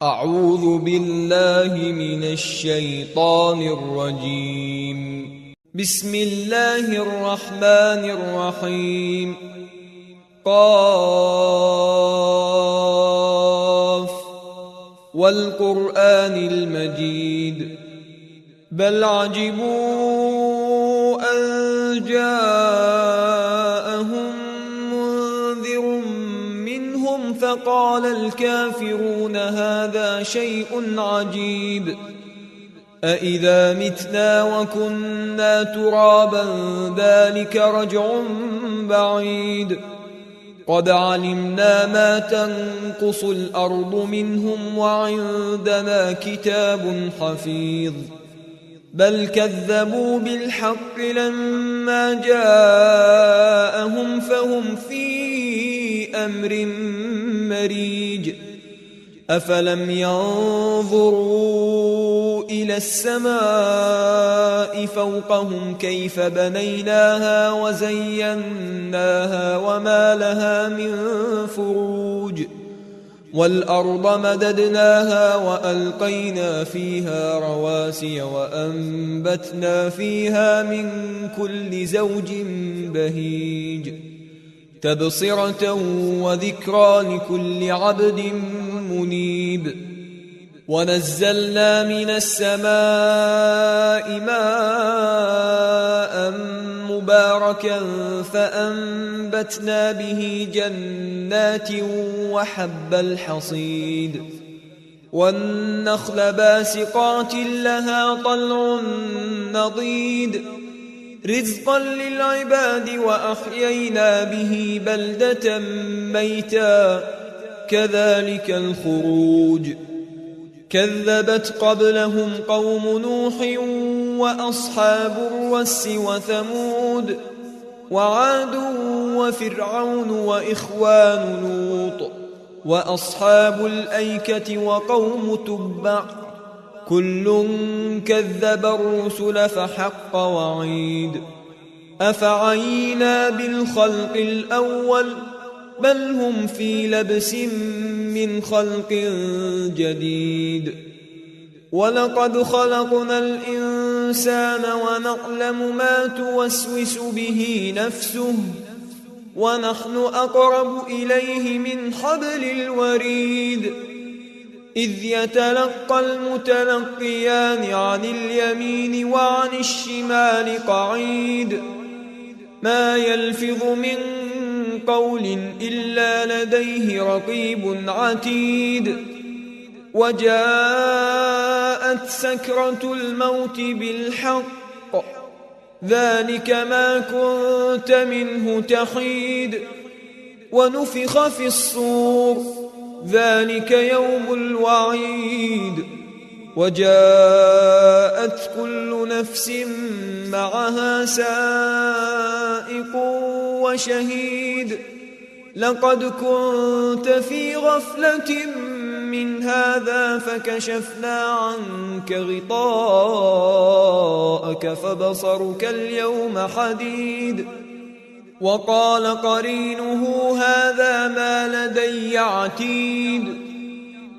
أعوذ بالله من الشيطان الرجيم. بسم الله الرحمن الرحيم. قاف والقرآن المجيد بل عجبوا أن جاءهم منذر منهم فقال الكافرون هذا شيء عجيب أإذا متنا وكنا ترابا ذلك رجع بعيد قد علمنا ما تنقص الأرض منهم وعندنا كتاب حفيظ بل كذبوا بالحق لما جاءهم فهم في أمر مريج أفلم ينظروا إلى السماء فوقهم كيف بنيناها وزيناها وما لها من فروج والأرض مددناها وألقينا فيها رواسي وأنبتنا فيها من كل زوج بهيج تبصرة وذكرى لكل عبد منيب ونزلنا من السماء ماء مباركا فأنبتنا به جنات وحب الحصيد والنخل باسقات لها طلع نضيد رزقا للعباد وأحيينا به بلدة ميتا كذلك الخروج كذبت قبلهم قوم نوح وأصحاب الرس وثمود وعاد وفرعون وإخوان لوط وأصحاب الأيكة وقوم تبع كل كذب الرسل فحق وعيد أفعينا بالخلق الأول بل هم في لبس من خلق جديد ولقد خلقنا الإنسان ونعلم ما توسوس به نفسه ونحن أقرب إليه من حبل الوريد إذ يتلقى المتلقيان عن اليمين وعن الشمال قعيد ما يلفظ من قول إلا لديه رقيب عتيد وجاءت سكرة الموت بالحق ذلك ما كنت منه تحيد ونفخ في الصور ذلك يوم الوعيد وجاءت كل نفس معها سائق وشهيد لقد كنت في غفلة من هذا فكشفنا عنك غطاءك فبصرك اليوم حديد وقال قرينه هذا ما لدي عتيد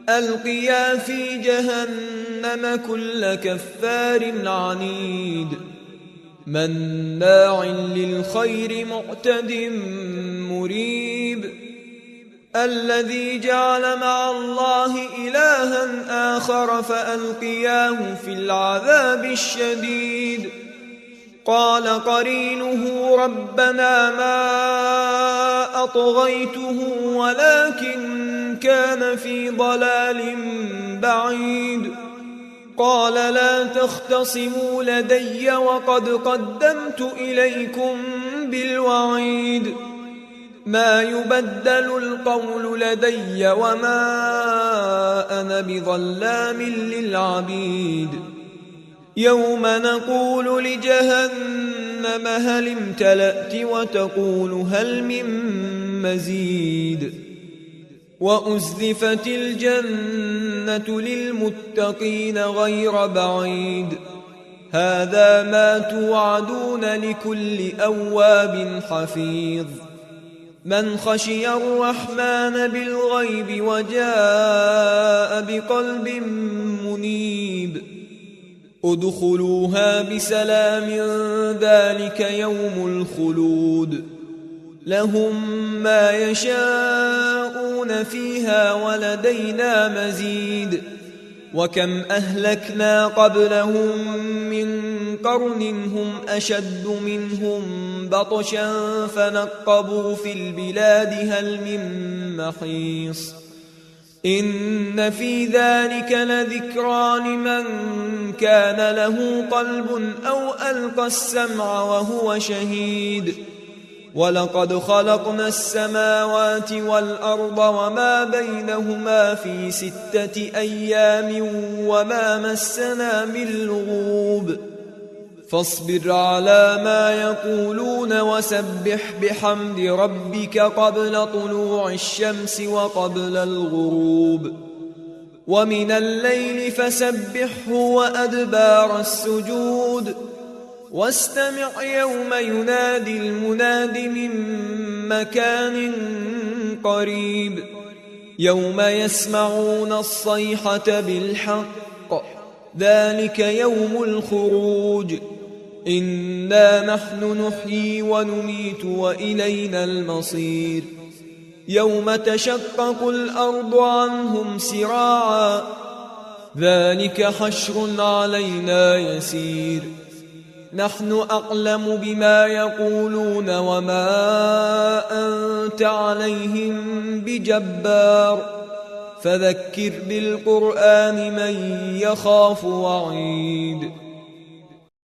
ألقيا في جهنم كل كفار عنيد مناع للخير معتد مريب الذي جعل مع الله إلها آخر فألقياه في العذاب الشديد قال قرينه ربنا ما أطغيته ولكن كان في ضلال بعيد قال لا تختصموا لدي وقد قدمت إليكم بالوعيد ما يبدل القول لدي وما أنا بظلام للعبيد يوم نقول لجهنم هل امتلأت وتقول هل من مزيد وأزلفت الجنة للمتقين غير بعيد هذا ما توعدون لكل أواب حفيظ من خشي الرحمن بالغيب وجاء بقلب منيب ادخلوها بسلام ذلك يوم الخلود لهم ما يشاءون فيها ولدينا مزيد وكم أهلكنا قبلهم من قرن هم أشد منهم بطشا فنقبوا في البلاد هل من محيص إن في ذلك لذكرى لمن كان له قلب أو ألقى السمع وهو شهيد ولقد خلقنا السماوات والأرض وما بينهما في 6 أيام وما مسنا من لغوب فاصبر على ما يقولون وسبح بحمد ربك قبل طلوع الشمس وقبل الغروب ومن الليل فسبحه وأدبار السجود واستمع يوم ينادي المناد من مكان قريب يوم يسمعون الصيحة بالحق ذلك يوم الخروج إنا نحن نحيي ونميت وإلينا المصير يوم تشقق الأرض عنهم سراعا ذلك حشر علينا يسير نحن أعلم بما يقولون وما أنت عليهم بجبار فذكر بالقرآن من يخاف وعيد